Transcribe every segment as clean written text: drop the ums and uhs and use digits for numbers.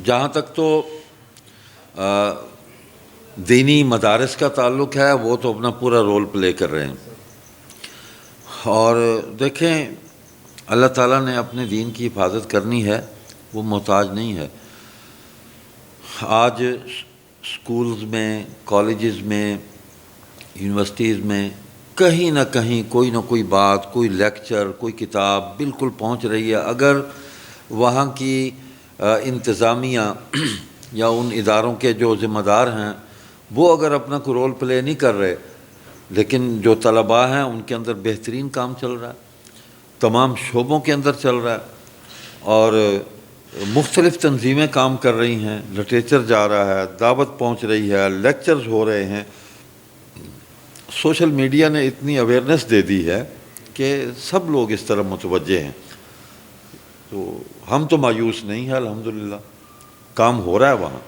جہاں تک تو دینی مدارس کا تعلق ہے وہ تو اپنا پورا رول پلے کر رہے ہیں، اور دیکھیں اللہ تعالیٰ نے اپنے دین کی حفاظت کرنی ہے، وہ محتاج نہیں ہے۔ آج سکولز میں، کالجز میں، یونیورسٹیز میں کہیں نہ کہیں کوئی نہ کوئی بات، کوئی لیکچر، کوئی کتاب بالکل پہنچ رہی ہے۔ اگر وہاں کی انتظامیہ یا ان اداروں کے جو ذمہ دار ہیں وہ اگر اپنا کوئی رول پلے نہیں کر رہے، لیکن جو طلباء ہیں ان کے اندر بہترین کام چل رہا ہے، تمام شعبوں کے اندر چل رہا ہے، اور مختلف تنظیمیں کام کر رہی ہیں، لٹریچر جا رہا ہے، دعوت پہنچ رہی ہے، لیکچرز ہو رہے ہیں، سوشل میڈیا نے اتنی اویئرنیس دے دی ہے کہ سب لوگ اس طرف متوجہ ہیں، تو ہم تو مایوس نہیں ہیں، الحمدللہ کام ہو رہا ہے، وہاں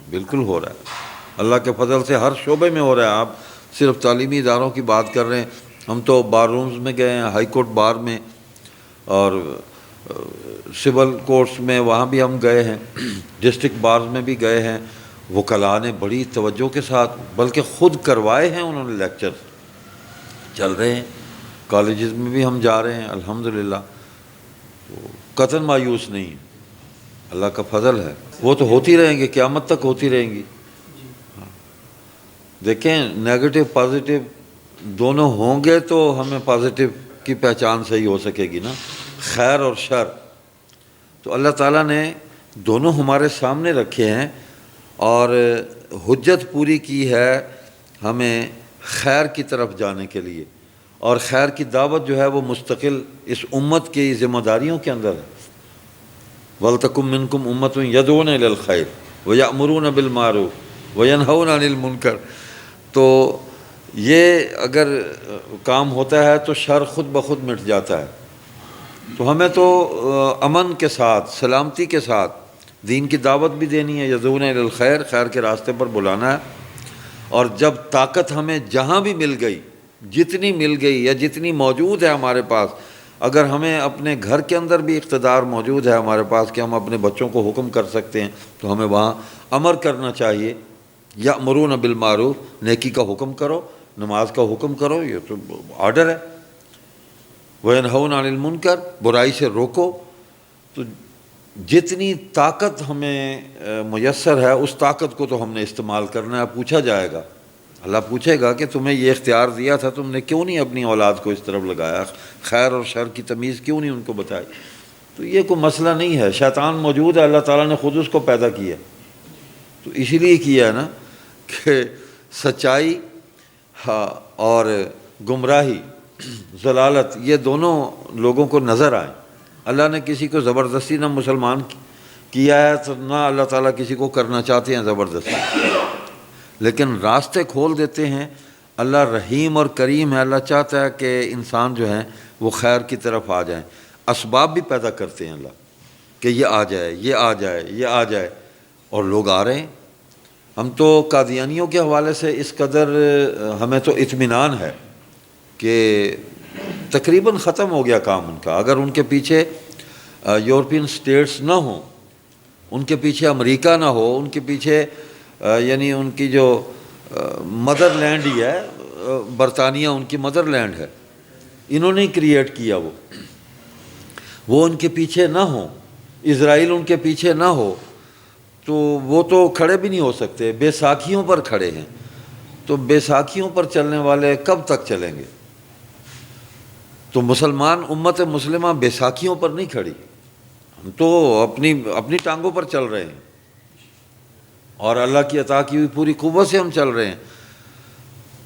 بالکل ہو رہا ہے، اللہ کے فضل سے ہر شعبے میں ہو رہا ہے۔ آپ صرف تعلیمی اداروں کی بات کر رہے ہیں، ہم تو بار رومز میں گئے ہیں، ہائی کورٹ بار میں اور سول کورٹس میں، وہاں بھی ہم گئے ہیں، ڈسٹرکٹ بارز میں بھی گئے ہیں، وکلاء نے بڑی توجہ کے ساتھ بلکہ خود کروائے ہیں، انہوں نے لیکچر چل رہے ہیں، کالجز میں بھی ہم جا رہے ہیں، الحمدللہ قطعاً مایوس نہیں، اللہ کا فضل ہے، وہ تو ہوتی رہیں گی، قیامت تک ہوتی رہیں گی۔ دیکھیں نیگیٹو پازیٹیو دونوں ہوں گے تو ہمیں پازیٹیو کی پہچان صحیح ہو سکے گی نا، خیر اور شر، تو اللہ تعالیٰ نے دونوں ہمارے سامنے رکھے ہیں، اور حجت پوری کی ہے ہمیں خیر کی طرف جانے کے لیے، اور خیر کی دعوت جو ہے وہ مستقل اس امت کی ذمہ داریوں کے اندر ہے۔ وَلْتَكُن مِّنكُمْ أُمَّةٌ يَدْعُونَ إِلَى الْخَيْرِ وَيَأْمُرُونَ بِالْمَعْرُوفِ وَيَنْهَوْنَ عَنِ الْمُنكَرِ، تو یہ اگر کام ہوتا ہے تو شر خود بخود مٹ جاتا ہے، تو ہمیں تو امن کے ساتھ، سلامتی کے ساتھ دین کی دعوت بھی دینی ہے، یدعون الی الخیر، خیر کے راستے پر بلانا ہے، اور جب طاقت ہمیں جہاں بھی مل گئی، جتنی مل گئی یا جتنی موجود ہے ہمارے پاس، اگر ہمیں اپنے گھر کے اندر بھی اقتدار موجود ہے ہمارے پاس کہ ہم اپنے بچوں کو حکم کر سکتے ہیں، تو ہمیں وہاں امر کرنا چاہیے، یأمرون بالمعروف، نیکی کا حکم کرو، نماز کا حکم کرو، یہ تو آرڈر ہے، وینہون عن المنکر، برائی سے روکو، تو جتنی طاقت ہمیں میسر ہے اس طاقت کو تو ہم نے استعمال کرنا ہے۔ پوچھا جائے گا، اللہ پوچھے گا کہ تمہیں یہ اختیار دیا تھا، تم نے کیوں نہیں اپنی اولاد کو اس طرف لگایا، خیر اور شر کی تمیز کیوں نہیں ان کو بتائی؟ تو یہ کوئی مسئلہ نہیں ہے، شیطان موجود ہے، اللہ تعالیٰ نے خود اس کو پیدا کیا، تو اسی لیے کیا ہے نا کہ سچائی اور گمراہی، ضلالت، یہ دونوں لوگوں کو نظر آئیں۔ اللہ نے کسی کو زبردستی نہ مسلمان کیا ہے، تو نہ اللہ تعالیٰ کسی کو کرنا چاہتے ہیں زبردستی، لیکن راستے کھول دیتے ہیں۔ اللہ رحیم اور کریم ہے، اللہ چاہتا ہے کہ انسان جو ہیں وہ خیر کی طرف آ جائیں، اسباب بھی پیدا کرتے ہیں اللہ کہ یہ آ جائے، یہ آ جائے، یہ آ جائے، اور لوگ آ رہے ہیں۔ ہم تو قادیانیوں کے حوالے سے اس قدر ہمیں تو اطمینان ہے کہ تقریباً ختم ہو گیا کام ان کا۔ اگر ان کے پیچھے یورپین سٹیٹس نہ ہوں، ان کے پیچھے امریکہ نہ ہو، ان کے پیچھے یعنی ان کی جو مدر لینڈ ہی ہے، برطانیہ ان کی مدر لینڈ ہے، انہوں نے کریٹ کیا، وہ ان کے پیچھے نہ ہوں، اسرائیل ان کے پیچھے نہ ہو، تو وہ تو کھڑے بھی نہیں ہو سکتے، بے ساکھیوں پر کھڑے ہیں، تو بے ساکھیوں پر چلنے والے کب تک چلیں گے؟ تو مسلمان امت مسلمہ بے ساکھیوں پر نہیں کھڑی، ہم تو اپنی ٹانگوں پر چل رہے ہیں، اور اللہ کی عطا کی ہوئی پوری قوت سے ہم چل رہے ہیں۔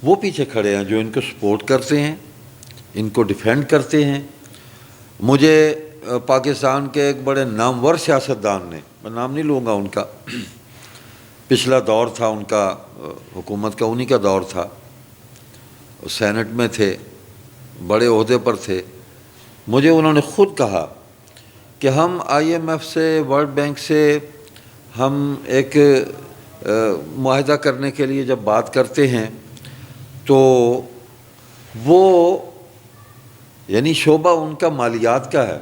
وہ پیچھے کھڑے ہیں جو ان کو سپورٹ کرتے ہیں، ان کو ڈیفینڈ کرتے ہیں۔ مجھے پاکستان کے ایک بڑے نامور سیاستدان نے، میں نام نہیں لوں گا ان کا، پچھلا دور تھا ان کا حکومت کا، انہی کا دور تھا، سینٹ میں تھے، بڑے عہدے پر تھے، مجھے انہوں نے خود کہا کہ ہم آئی ایم ایف سے، ورلڈ بینک سے ہم ایک معاہدہ کرنے کے لیے جب بات کرتے ہیں تو وہ یعنی شعبہ ان کا مالیات کا ہے،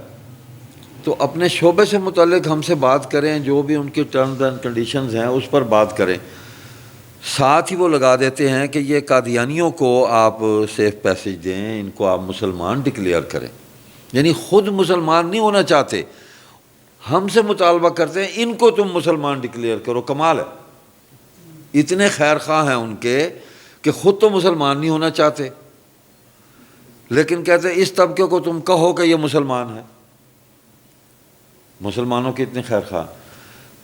تو اپنے شعبے سے متعلق ہم سے بات کریں، جو بھی ان کی ٹرمز اینڈ کنڈیشنز ہیں اس پر بات کریں۔ ساتھ ہی وہ لگا دیتے ہیں کہ یہ قادیانیوں کو آپ سیف پیسج دیں، ان کو آپ مسلمان ڈکلیئر کریں، یعنی خود مسلمان نہیں ہونا چاہتے، ہم سے مطالبہ کرتے ہیں ان کو تم مسلمان ڈکلیئر کرو۔ کمال ہے، اتنے خیر خواہ ہیں ان کے کہ خود تو مسلمان نہیں ہونا چاہتے، لیکن کہتے ہیں اس طبقے کو تم کہو کہ یہ مسلمان ہے۔ مسلمانوں کے اتنے خیر خواہ۔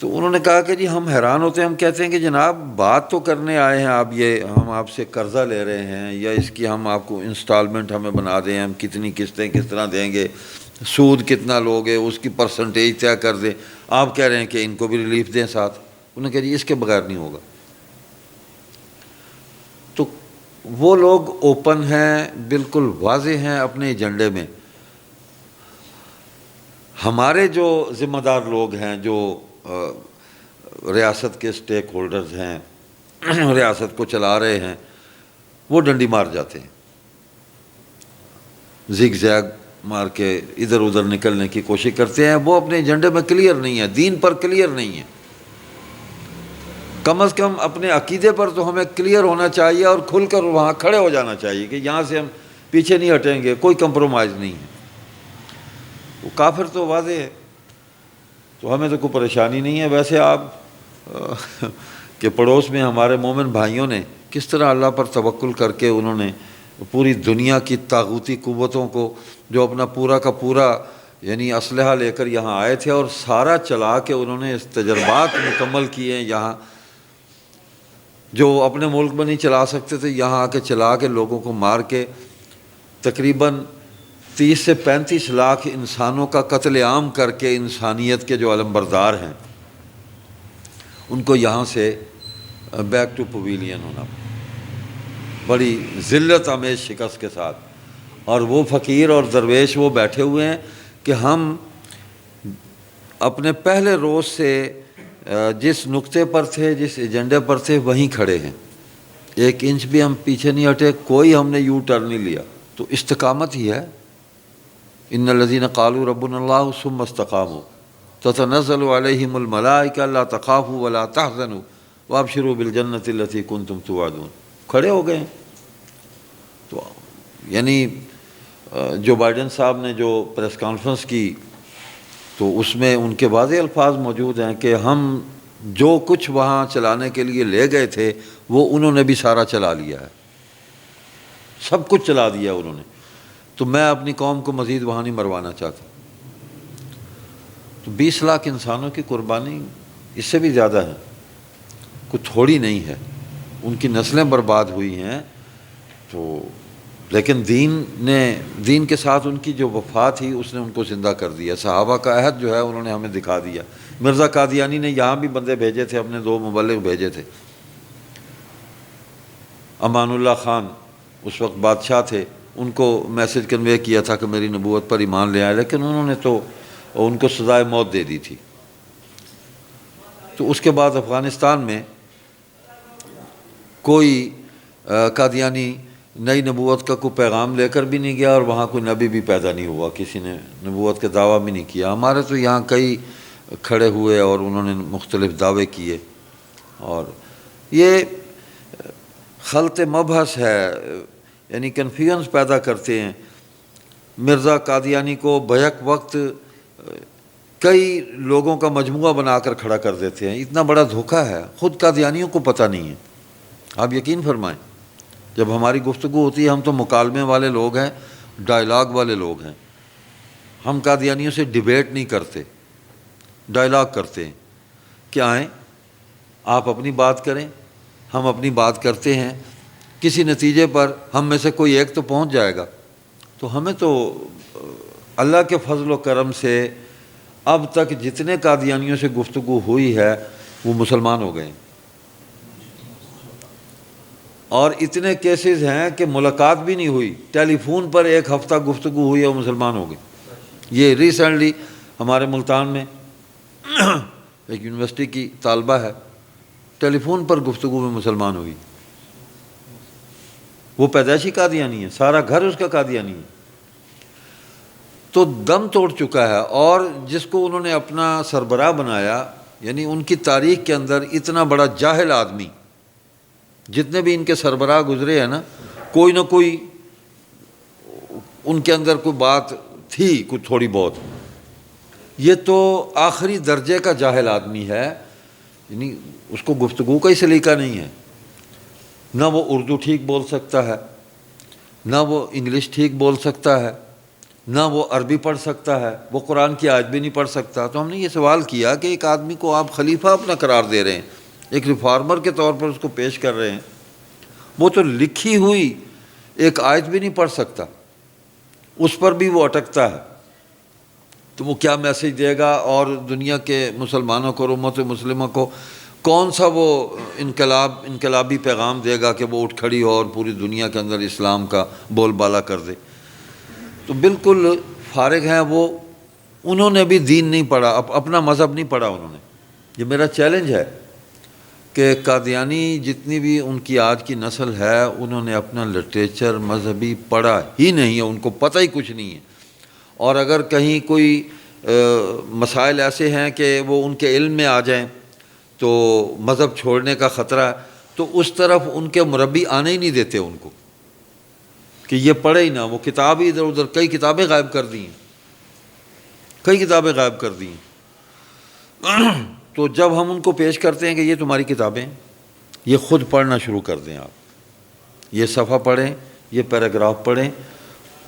تو انہوں نے کہا کہ جی ہم حیران ہوتے ہیں، ہم کہتے ہیں کہ جناب بات تو کرنے آئے ہیں آپ، یہ ہم آپ سے قرضہ لے رہے ہیں یا اس کی ہم آپ کو انسٹالمنٹ ہمیں بنا دیں، ہم کتنی قسطیں کس طرح دیں گے، سود کتنا لوگے، اس کی پرسنٹیج طے کر دیں، آپ کہہ رہے ہیں کہ ان کو بھی ریلیف دیں ساتھ۔ انہوں نے کہا جی اس کے بغیر نہیں ہوگا۔ تو وہ لوگ اوپن ہیں، بالکل واضح ہیں اپنے ایجنڈے میں۔ ہمارے جو ذمہ دار لوگ ہیں، جو ریاست کے سٹیک ہولڈرز ہیں، ریاست کو چلا رہے ہیں، وہ ڈنڈی مار جاتے ہیں، زگ زیگ مار کے ادھر ادھر نکلنے کی کوشش کرتے ہیں۔ وہ اپنے ایجنڈے میں کلیئر نہیں ہے، دین پر کلیئر نہیں ہے۔ کم از کم اپنے عقیدے پر تو ہمیں کلیئر ہونا چاہیے اور کھل کر وہاں کھڑے ہو جانا چاہیے کہ یہاں سے ہم پیچھے نہیں ہٹیں گے، کوئی کمپرومائز نہیں ہے۔ وہ کافر تو واضح ہے، تو ہمیں تو کوئی پریشانی نہیں ہے۔ ویسے آپ کہ پڑوس میں ہمارے مومن بھائیوں نے کس طرح اللہ پر توکل کر کے انہوں نے پوری دنیا کی طاغوتی قوتوں کو، جو اپنا پورا کا پورا یعنی اسلحہ لے کر یہاں آئے تھے اور سارا چلا کے انہوں نے اس تجربات مکمل کیے ہیں، یہاں جو اپنے ملک میں نہیں چلا سکتے تھے یہاں آ کے چلا کے لوگوں کو مار کے تقریباً 30 سے 35 لاکھ انسانوں کا قتل عام کر کے انسانیت کے جو علمبردار ہیں ان کو یہاں سے بیک ٹو پویلین ہونا، بڑی ذلت آمیز شکست کے ساتھ۔ اور وہ فقیر اور درویش وہ بیٹھے ہوئے ہیں کہ ہم اپنے پہلے روز سے جس نقطے پر تھے، جس ایجنڈے پر تھے، وہیں کھڑے ہیں، ایک انچ بھی ہم پیچھے نہیں ہٹے، کوئی ہم نے یو ٹرن نہیں لیا۔ تو استقامت ہی ہے۔ ان الذین قالوا ربنا اللہ ثم استقاموا تتنزل علیہم الملائکہ الا تخافوا ولا تحزنوا وابشروا بالجنۃ التی کنتم توعدون۔ کھڑے ہو گئے ہیں۔ تو یعنی جو بائیڈن صاحب نے جو پریس کانفرنس کی تو اس میں ان کے واضح الفاظ موجود ہیں کہ ہم جو کچھ وہاں چلانے کے لیے لے گئے تھے وہ انہوں نے بھی سارا چلا لیا ہے، سب کچھ چلا دیا انہوں نے۔ تو میں اپنی قوم کو مزید وہاں نہیں مروانا چاہتا۔ تو 20 لاکھ انسانوں کی قربانی اس سے بھی زیادہ ہے، کچھ تھوڑی نہیں ہے۔ ان کی نسلیں برباد ہوئی ہیں، تو لیکن دین کے ساتھ ان کی جو وفا تھی اس نے ان کو زندہ کر دیا۔ صحابہ کا عہد جو ہے انہوں نے ہمیں دکھا دیا۔ مرزا قادیانی نے یہاں بھی بندے بھیجے تھے، اپنے 2 مبلغ بھیجے تھے۔ امان اللہ خان اس وقت بادشاہ تھے، ان کو میسج کنوے کیا تھا کہ میری نبوت پر ایمان لے آئے، لیکن انہوں نے تو ان کو سزائے موت دے دی تھی۔ تو اس کے بعد افغانستان میں کوئی قادیانی نئی نبوت کا کوئی پیغام لے کر بھی نہیں گیا اور وہاں کوئی نبی بھی پیدا نہیں ہوا، کسی نے نبوت کے دعویٰ بھی نہیں کیا۔ ہمارے تو یہاں کئی کھڑے ہوئے اور انہوں نے مختلف دعوے کیے، اور یہ خلط مبحث ہے، یعنی کنفیوژن پیدا کرتے ہیں۔ مرزا قادیانی کو بیک وقت کئی لوگوں کا مجموعہ بنا کر کھڑا کر دیتے ہیں، اتنا بڑا دھوکہ ہے، خود قادیانیوں کو پتہ نہیں ہے۔ آپ یقین فرمائیں، جب ہماری گفتگو ہوتی ہے، ہم تو مکالمے والے لوگ ہیں، ڈائلاگ والے لوگ ہیں، ہم قادیانیوں سے ڈیبیٹ نہیں کرتے، ڈائلاگ کرتے ہیں کہ آئیں آپ اپنی بات کریں، ہم اپنی بات کرتے ہیں، کسی نتیجے پر ہم میں سے کوئی ایک تو پہنچ جائے گا۔ تو ہمیں تو اللہ کے فضل و کرم سے اب تک جتنے قادیانیوں سے گفتگو ہوئی ہے وہ مسلمان ہو گئے ہیں، اور اتنے کیسز ہیں کہ ملاقات بھی نہیں ہوئی، ٹیلی فون پر 1 ہفتہ گفتگو ہوئی اور مسلمان ہو گئے۔ یہ ریسنٹلی ہمارے ملتان میں ایک یونیورسٹی کی طالبہ ہے، ٹیلی فون پر گفتگو میں مسلمان ہوئی۔ وہ پیدائشی قادیانی ہے، سارا گھر اس کا قادیانی ہے۔ تو دم توڑ چکا ہے، اور جس کو انہوں نے اپنا سربراہ بنایا، یعنی ان کی تاریخ کے اندر اتنا بڑا جاہل آدمی، جتنے بھی ان کے سربراہ گزرے ہیں نا، کوئی نہ کوئی ان کے اندر کوئی بات تھی، کوئی تھوڑی بہت. یہ تو آخری درجے کا جاہل آدمی ہے، یعنی اس کو گفتگو کا ہی سلیقہ نہیں ہے. نہ وہ اردو ٹھیک بول سکتا ہے، نہ وہ انگلش ٹھیک بول سکتا ہے، نہ وہ عربی پڑھ سکتا ہے، وہ قرآن کی آیت بھی نہیں پڑھ سکتا. تو ہم نے یہ سوال کیا کہ ایک آدمی کو آپ خلیفہ اپنا قرار دے رہے ہیں، ایک ریفارمر کے طور پر اس کو پیش کر رہے ہیں، وہ تو لکھی ہوئی ایک آیت بھی نہیں پڑھ سکتا، اس پر بھی وہ اٹکتا ہے، تو وہ کیا میسج دے گا؟ اور دنیا کے مسلمانوں کو اور امت مسلمہ کو کون سا وہ انقلابی پیغام دے گا کہ وہ اٹھ کھڑی ہو اور پوری دنیا کے اندر اسلام کا بول بالا کر دے؟ تو بالکل فارغ ہیں وہ. انہوں نے بھی دین نہیں پڑھا، اپنا مذہب نہیں پڑھا انہوں نے. یہ میرا چیلنج ہے کہ قادیانی جتنی بھی ان کی آج کی نسل ہے، انہوں نے اپنا لٹریچر مذہبی پڑھا ہی نہیں ہے، ان کو پتہ ہی کچھ نہیں ہے. اور اگر کہیں کوئی مسائل ایسے ہیں کہ وہ ان کے علم میں آ جائیں تو مذہب چھوڑنے کا خطرہ ہے، تو اس طرف ان کے مربی آنے ہی نہیں دیتے ان کو کہ یہ پڑھے ہی نہ. وہ کتاب ہی ادھر ادھر، کئی کتابیں غائب کر دی ہیں، کئی کتابیں غائب کر دی ہیں. تو جب ہم ان کو پیش کرتے ہیں کہ یہ تمہاری کتابیں، یہ خود پڑھنا شروع کر دیں، آپ یہ صفحہ پڑھیں، یہ پیراگراف پڑھیں،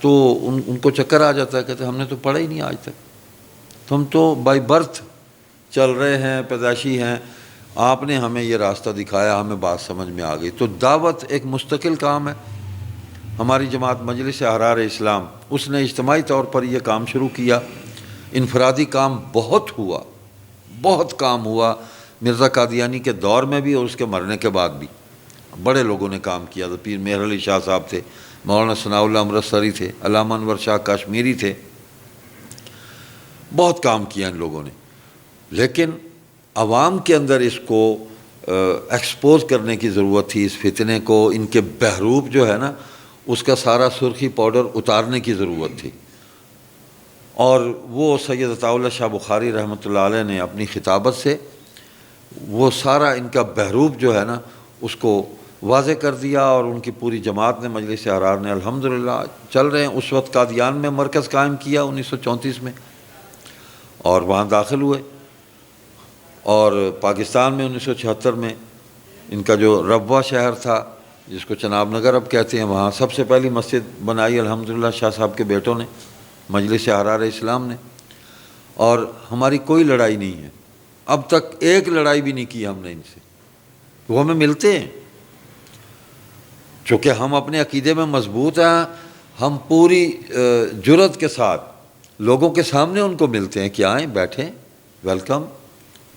تو ان کو چکر آ جاتا ہے، کہتے ہیں ہم نے تو پڑھا ہی نہیں آج تک، تو ہم تو بائی برتھ چل رہے ہیں، پیدائشی ہیں، آپ نے ہمیں یہ راستہ دکھایا، ہمیں بات سمجھ میں آ گئی. تو دعوت ایک مستقل کام ہے. ہماری جماعت مجلس احرار اسلام، اس نے اجتماعی طور پر یہ کام شروع کیا. انفرادی کام بہت ہوا، بہت کام ہوا، مرزا قادیانی کے دور میں بھی اور اس کے مرنے کے بعد بھی بڑے لوگوں نے کام کیا. تو پیر مہر علی شاہ صاحب تھے، مولانا ثناء اللہ امرتسری تھے، علامہ انور شاہ کاشمیری تھے، بہت کام کیا ان لوگوں نے. لیکن عوام کے اندر اس کو ایکسپوز کرنے کی ضرورت تھی، اس فتنے کو، ان کے بحروب جو ہے نا، اس کا سارا سرخی پاؤڈر اتارنے کی ضرورت تھی. اور وہ سید عطاء اللہ شاہ بخاری رحمۃ اللہ علیہ نے اپنی خطابت سے وہ سارا ان کا بحروب جو ہے نا اس کو واضح کر دیا. اور ان کی پوری جماعت نے، مجلس احرار نے الحمدللہ چل رہے ہیں. اس وقت قادیان میں مرکز قائم کیا 1934 میں، اور وہاں داخل ہوئے. اور پاکستان میں 1976 میں ان کا جو ربوہ شہر تھا، جس کو چناب نگر اب کہتے ہیں، وہاں سب سے پہلی مسجد بنائی الحمدللہ شاہ صاحب کے بیٹوں نے، مجلس احرار اسلام نے. اور ہماری کوئی لڑائی نہیں ہے، اب تک ایک لڑائی بھی نہیں کی ہم نے ان سے. وہ ہمیں ملتے ہیں، چونکہ ہم اپنے عقیدے میں مضبوط ہیں، ہم پوری جرأت کے ساتھ لوگوں کے سامنے ان کو ملتے ہیں کہ آئیں، بیٹھیں، ویلکم،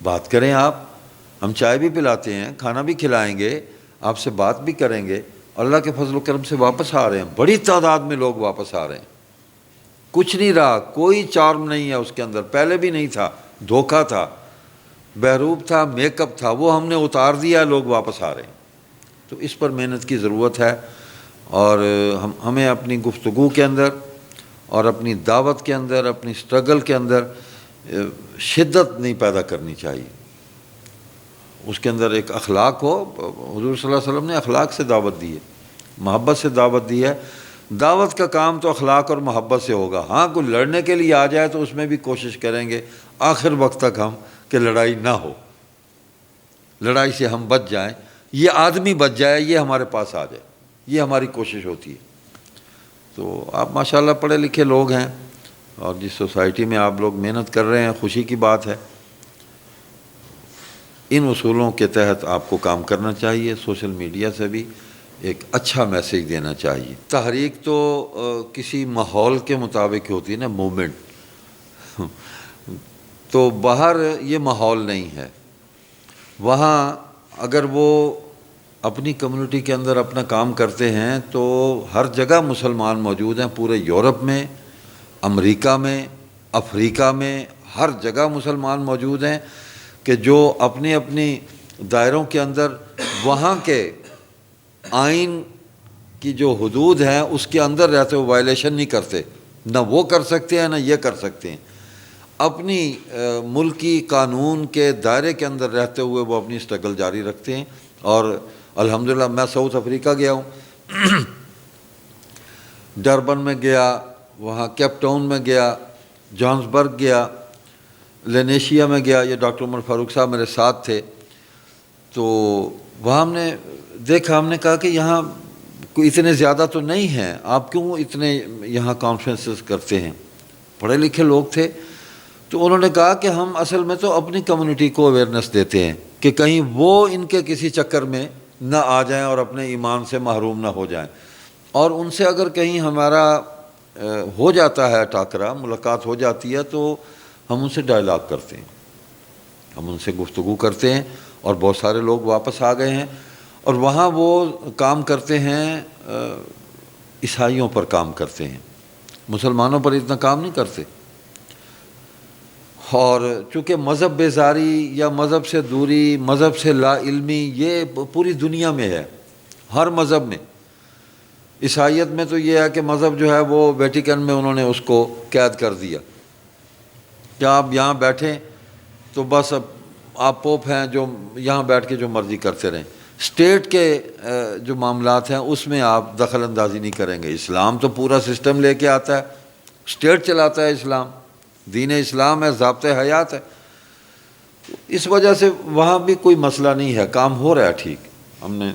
بات کریں. آپ، ہم چائے بھی پلاتے ہیں، کھانا بھی کھلائیں گے، آپ سے بات بھی کریں گے. اللہ کے فضل و کرم سے واپس آ رہے ہیں، بڑی تعداد میں لوگ واپس آ رہے ہیں. کچھ نہیں رہا، کوئی چارم نہیں ہے اس کے اندر، پہلے بھی نہیں تھا، دھوکہ تھا، بحروب تھا، میک اپ تھا، وہ ہم نے اتار دیا، لوگ واپس آ رہے ہیں. تو اس پر محنت کی ضرورت ہے. اور ہمیں اپنی گفتگو کے اندر اور اپنی دعوت کے اندر، اپنی سٹرگل کے اندر شدت نہیں پیدا کرنی چاہیے. اس کے اندر ایک اخلاق ہو. حضور صلی اللہ علیہ وسلم نے اخلاق سے دعوت دی ہے، محبت سے دعوت دی ہے. دعوت کا کام تو اخلاق اور محبت سے ہوگا. ہاں کوئی لڑنے کے لیے آ جائے تو اس میں بھی کوشش کریں گے آخر وقت تک ہم کہ لڑائی نہ ہو، لڑائی سے ہم بچ جائیں، یہ آدمی بچ جائے، یہ ہمارے پاس آ جائے، یہ ہماری کوشش ہوتی ہے. تو آپ ماشاءاللہ پڑھے لکھے لوگ ہیں، اور جس سوسائٹی میں آپ لوگ محنت کر رہے ہیں، خوشی کی بات ہے. ان اصولوں کے تحت آپ کو کام کرنا چاہیے. سوشل میڈیا سے بھی ایک اچھا میسیج دینا چاہیے. تحریک تو کسی ماحول کے مطابق ہوتی ہے نا، موومنٹ. تو باہر یہ ماحول نہیں ہے. وہاں اگر وہ اپنی کمیونٹی کے اندر اپنا کام کرتے ہیں تو ہر جگہ مسلمان موجود ہیں، پورے یورپ میں، امریکہ میں، افریقہ میں، ہر جگہ مسلمان موجود ہیں کہ جو اپنے اپنی دائروں کے اندر وہاں کے آئین کی جو حدود ہیں اس کے اندر رہتے ہوئے وائلیشن نہیں کرتے، نہ وہ کر سکتے ہیں نہ یہ کر سکتے ہیں. اپنی ملکی قانون کے دائرے کے اندر رہتے ہوئے وہ اپنی اسٹرگل جاری رکھتے ہیں. اور الحمدللہ میں ساؤتھ افریقہ گیا ہوں، ڈربن میں گیا، وہاں کیپ ٹاؤن میں گیا، جوہانسبرگ گیا، لینیشیا میں گیا. یہ ڈاکٹر عمر فاروق صاحب میرے ساتھ تھے. تو وہاں ہم نے دیکھا، ہم نے کہا کہ یہاں کوئی اتنے زیادہ تو نہیں ہیں، آپ کیوں اتنے یہاں کانفرنسز کرتے ہیں؟ پڑھے لکھے لوگ تھے. تو انہوں نے کہا کہ ہم اصل میں تو اپنی کمیونٹی کو اویئرنیس دیتے ہیں کہ کہیں وہ ان کے کسی چکر میں نہ آ جائیں اور اپنے ایمان سے محروم نہ ہو جائیں. اور ان سے اگر کہیں ہمارا ہو جاتا ہے ٹاکرا، ملاقات ہو جاتی ہے، تو ہم ان سے ڈائلاگ کرتے ہیں، ہم ان سے گفتگو کرتے ہیں. اور بہت سارے لوگ واپس آ گئے ہیں اور وہاں وہ کام کرتے ہیں، عیسائیوں پر کام کرتے ہیں، مسلمانوں پر اتنا کام نہیں کرتے. اور چونکہ مذہب بیزاری یا مذہب سے دوری، مذہب سے لا علمی، یہ پوری دنیا میں ہے، ہر مذہب میں. عیسائیت میں تو یہ ہے کہ مذہب جو ہے وہ ویٹیکن میں انہوں نے اس کو قید کر دیا کہ آپ یہاں بیٹھیں تو بس اب آپ پوپ ہیں، جو یہاں بیٹھ کے جو مرضی کرتے رہیں. اسٹیٹ کے جو معاملات ہیں اس میں آپ دخل اندازی نہیں کریں گے. اسلام تو پورا سسٹم لے کے آتا ہے، اسٹیٹ چلاتا ہے اسلام، دین اسلام ہے، ضابطۂ حیات ہے. اس وجہ سے وہاں بھی کوئی مسئلہ نہیں ہے، کام ہو رہا ہے ٹھیک. ہم نے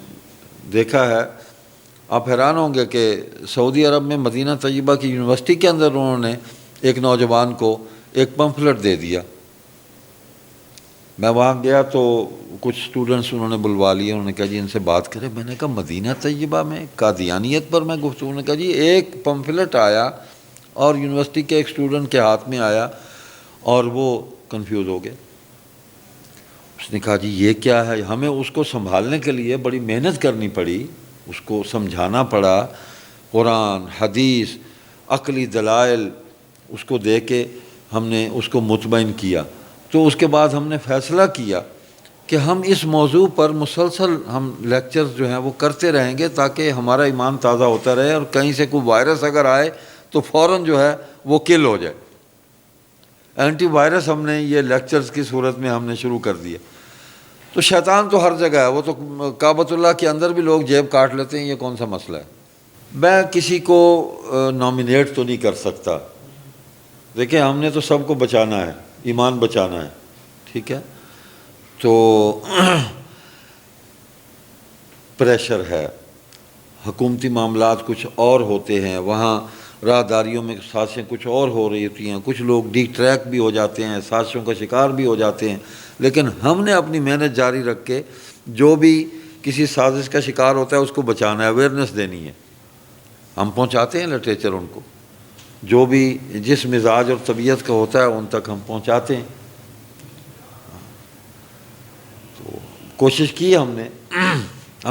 دیکھا ہے، آپ حیران ہوں گے کہ سعودی عرب میں مدینہ طیبہ کی یونیورسٹی کے اندر انہوں نے ایک نوجوان کو ایک پمفلٹ دے دیا. میں وہاں گیا تو کچھ سٹوڈنٹس انہوں نے بلوا لیے، انہوں نے کہا جی ان سے بات کریں. میں نے کہا مدینہ طیبہ میں قادیانیت پر میں گفتگو، انہوں نے کہا جی ایک پمفلٹ آیا اور یونیورسٹی کے ایک سٹوڈنٹ کے ہاتھ میں آیا اور وہ کنفیوز ہو گئے. اس نے کہا جی یہ کیا ہے؟ ہمیں اس کو سنبھالنے کے لیے بڑی محنت کرنی پڑی، اس کو سمجھانا پڑا، قرآن، حدیث، عقلی دلائل اس کو دے کے ہم نے اس کو مطمئن کیا. تو اس کے بعد ہم نے فیصلہ کیا کہ ہم اس موضوع پر مسلسل ہم لیکچرز جو ہیں وہ کرتے رہیں گے تاکہ ہمارا ایمان تازہ ہوتا رہے، اور کہیں سے کوئی وائرس اگر آئے تو فوراً جو ہے وہ کل ہو جائے. اینٹی وائرس ہم نے یہ لیکچرز کی صورت میں ہم نے شروع کر دیا. تو شیطان تو ہر جگہ ہے، وہ تو کعبۃ اللہ کے اندر بھی لوگ جیب کاٹ لیتے ہیں، یہ کون سا مسئلہ ہے؟ میں کسی کو نامینیٹ تو نہیں کر سکتا. دیکھیں ہم نے تو سب کو بچانا ہے، ایمان بچانا ہے، ٹھیک ہے. تو پریشر ہے، حکومتی معاملات کچھ اور ہوتے ہیں، وہاں راہداریوں میں سازشیں کچھ اور ہو رہی ہوتی ہیں، کچھ لوگ ڈی ٹریک بھی ہو جاتے ہیں، سازشوں کا شکار بھی ہو جاتے ہیں. لیکن ہم نے اپنی محنت جاری رکھ کے جو بھی کسی سازش کا شکار ہوتا ہے اس کو بچانا ہے، اویئرنیس دینی ہے. ہم پہنچاتے ہیں لٹریچر ان کو، جو بھی جس مزاج اور طبیعت کا ہوتا ہے ان تک ہم پہنچاتے ہیں. تو کوشش کی ہم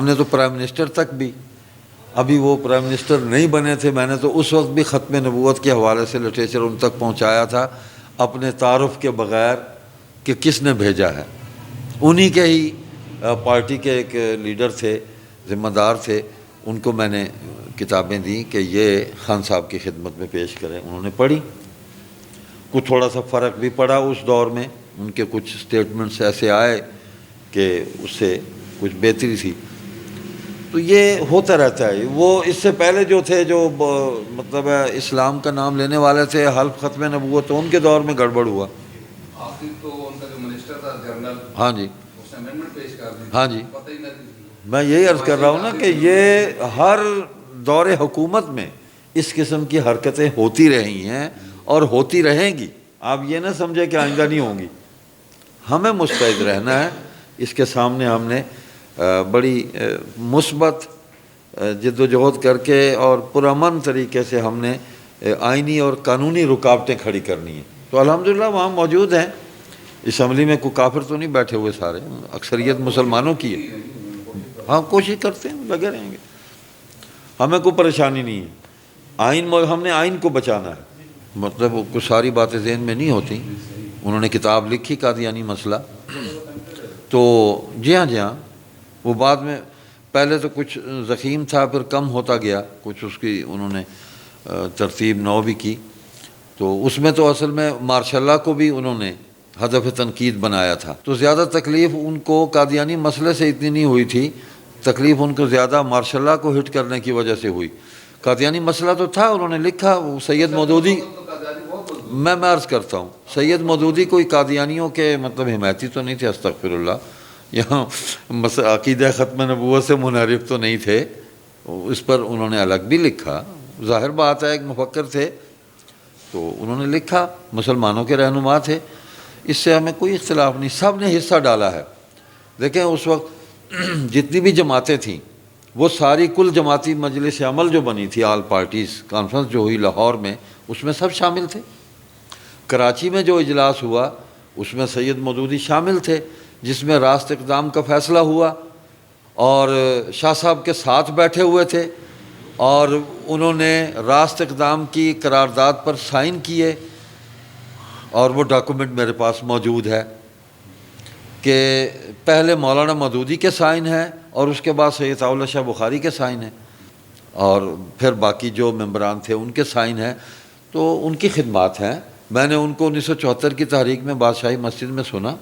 نے تو پرائم منسٹر تک بھی، ابھی وہ پرائم منسٹر نہیں بنے تھے، میں نے تو اس وقت بھی ختم نبوت کے حوالے سے لٹریچر ان تک پہنچایا تھا اپنے تعارف کے بغیر کہ کس نے بھیجا ہے. انہی کے ہی پارٹی کے ایک لیڈر تھے، ذمہ دار تھے، ان کو میں نے کتابیں دیں کہ یہ خان صاحب کی خدمت میں پیش کریں. انہوں نے پڑھی، کچھ تھوڑا سا فرق بھی پڑا اس دور میں، ان کے کچھ سٹیٹمنٹس ایسے آئے کہ اس سے کچھ بہتری تھی. تو یہ ہوتا رہتا ہے. وہ اس سے پہلے جو تھے، جو مطلب اسلام کا نام لینے والے تھے، حلف ختم نبوت، تو ان کے دور میں گڑبڑ ہوا. آخر تو ان کا جو منسٹر تھا جنرل، ہاں جی، اس نے امینڈمنٹ پیش کر دی. ہاں جی، پتہ ہی نہیں. میں یہی عرض کر رہا ہوں نا کہ یہ ہر دور حکومت میں اس قسم کی حرکتیں ہوتی رہی ہیں اور ہوتی رہیں گی. آپ یہ نہ سمجھیں کہ آئندہ نہیں ہوں گی. ہمیں مستعد رہنا ہے. اس کے سامنے ہم نے بڑی مثبت جد و جہد کر کے اور پرامن طریقے سے ہم نے آئینی اور قانونی رکاوٹیں کھڑی کرنی ہیں. تو الحمدللہ وہاں موجود ہیں. اسمبلی میں کوئی کافر تو نہیں بیٹھے ہوئے، سارے اکثریت مسلمانوں کی ہے. ہم کوشش کرتے ہیں، لگے رہیں گے، ہمیں کوئی پریشانی نہیں ہے. ہم نے آئین کو بچانا ہے. مطلب کچھ ساری باتیں ذہن میں نہیں ہوتی. انہوں نے کتاب لکھی قادیانی مسئلہ، تو جی ہاں وہ بعد میں پہلے تو کچھ ضخیم تھا، پھر کم ہوتا گیا، کچھ اس کی انہوں نے ترتیب نو بھی کی. تو اس میں تو اصل میں ماشاء اللہ کو بھی انہوں نے ہدف تنقید بنایا تھا. تو زیادہ تکلیف ان کو قادیانی مسئلے سے اتنی نہیں ہوئی تھی, تکلیف ان کو زیادہ ماشاء اللہ کو ہٹ کرنے کی وجہ سے ہوئی. قادیانی مسئلہ تو تھا, انہوں نے لکھا, وہ سید مودودی, میں عرض کرتا ہوں, سید مودودی کوئی قادیانیوں کے مطلب حمایتی تو نہیں تھے, استغفر اللہ, یہاں عقیدہ ختم نبوت سے منحرف تو نہیں تھے, اس پر انہوں نے الگ بھی لکھا. ظاہر بات ہے ایک مفکر تھے تو انہوں نے لکھا, مسلمانوں کے رہنما تھے, اس سے ہمیں کوئی اختلاف نہیں, سب نے حصہ ڈالا ہے. دیکھیں اس وقت جتنی بھی جماعتیں تھیں وہ ساری کل جماعتی مجلس عمل جو بنی تھی, آل پارٹیز کانفرنس جو ہوئی لاہور میں, اس میں سب شامل تھے. کراچی میں جو اجلاس ہوا اس میں سید مودودی شامل تھے, جس میں راست اقدام کا فیصلہ ہوا, اور شاہ صاحب کے ساتھ بیٹھے ہوئے تھے, اور انہوں نے راست اقدام کی قرارداد پر سائن کیے, اور وہ ڈاکومنٹ میرے پاس موجود ہے کہ پہلے مولانا مودودی کے سائن ہے, اور اس کے بعد سید اللہ شاہ بخاری کے سائن ہے, اور پھر باقی جو ممبران تھے ان کے سائن ہیں. تو ان کی خدمات ہیں. میں نے ان کو 1974 کی تحریک میں بادشاہی مسجد میں سنا,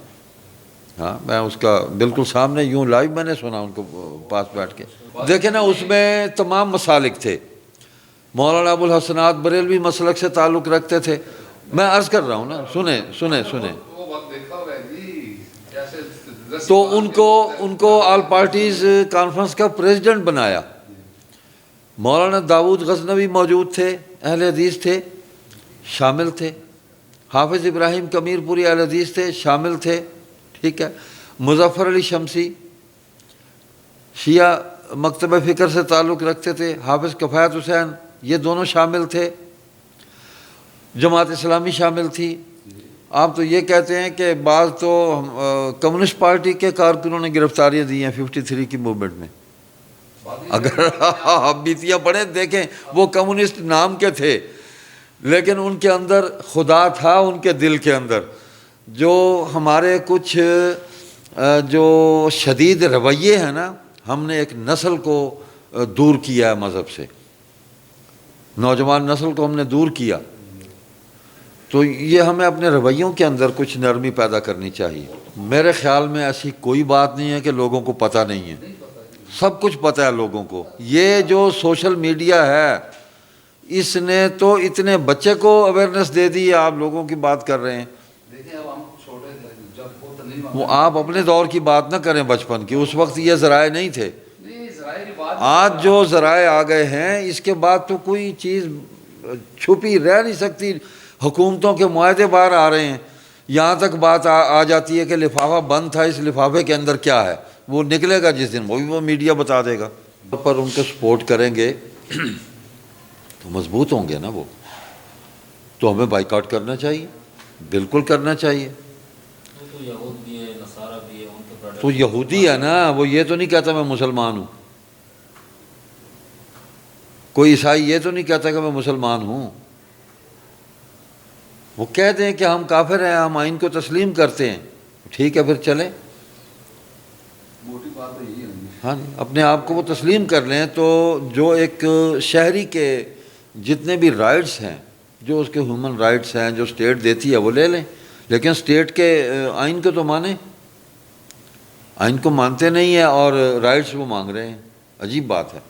ہاں میں اس کا بالکل سامنے یوں لائیو میں نے سنا ان کو پاس بیٹھ کے. دیکھیں نا, اس میں تمام مسالک تھے. مولانا ابو الحسنات بریلوی مسلک سے تعلق رکھتے تھے. میں عرض کر رہا ہوں نا, سنیں. تو ان کو آل پارٹیز کانفرنس کا پریزیڈنٹ بنایا. مولانا داود غزنوی موجود تھے, اہل حدیث تھے, شامل تھے. حافظ ابراہیم کمیر پوری اہل حدیث تھے, شامل تھے, ٹھیک ہے. مظفر علی شمسی شیعہ مکتبہ فکر سے تعلق رکھتے تھے. حافظ کفایت حسین, یہ دونوں شامل تھے. جماعت اسلامی شامل تھی. آپ تو یہ کہتے ہیں کہ بعض تو کمیونسٹ پارٹی کے کارکنوں نے گرفتاریاں دی ہیں 53 کی موومنٹ میں. اگر آپ بیتیاں پڑھیں دیکھیں, وہ کمیونسٹ نام کے تھے لیکن ان کے اندر خدا تھا, ان کے دل کے اندر. جو ہمارے کچھ جو شدید رویے ہیں نا, ہم نے ایک نسل کو دور کیا ہے مذہب سے, نوجوان نسل کو ہم نے دور کیا. تو یہ ہمیں اپنے رویوں کے اندر کچھ نرمی پیدا کرنی چاہیے. میرے خیال میں ایسی کوئی بات نہیں ہے کہ لوگوں کو پتہ نہیں ہے, سب کچھ پتہ ہے لوگوں کو. یہ جو سوشل میڈیا ہے اس نے تو اتنے بچے کو اویئرنیس دے دی ہے. آپ لوگوں کی بات کر رہے ہیں, وہ آپ اپنے دور کی بات نہ کریں, بچپن کی, اس وقت یہ ذرائع نہیں تھے. آج جو ذرائع آ گئے ہیں اس کے بعد تو کوئی چیز چھپی رہ نہیں سکتی. حکومتوں کے معاہدے باہر آ رہے ہیں, یہاں تک بات آ جاتی ہے کہ لفافہ بند تھا, اس لفافے کے اندر کیا ہے, وہ نکلے گا جس دن, وہ میڈیا بتا دے گا. پر ان کو سپورٹ کریں گے تو مضبوط ہوں گے نا وہ. تو ہمیں بائیکاٹ کرنا چاہیے, بالکل کرنا چاہیے. تو یہودی ہے نا, وہ یہ تو نہیں کہتا میں مسلمان ہوں. کوئی عیسائی یہ تو نہیں کہتا کہ میں مسلمان ہوں. وہ کہہ دیں کہ ہم کافر ہیں, ہم آئین کو تسلیم کرتے ہیں, ٹھیک ہے, پھر چلیں. ہاں, اپنے آپ کو وہ تسلیم کر لیں. تو جو ایک شہری کے جتنے بھی رائٹس ہیں, جو اس کے ہیومن رائٹس ہیں, جو اسٹیٹ دیتی ہے وہ لے لیں, لیکن اسٹیٹ کے آئین کو تو مانیں. آئین کو مانتے نہیں ہیں اور رائٹس وہ مانگ رہے ہیں, عجیب بات ہے.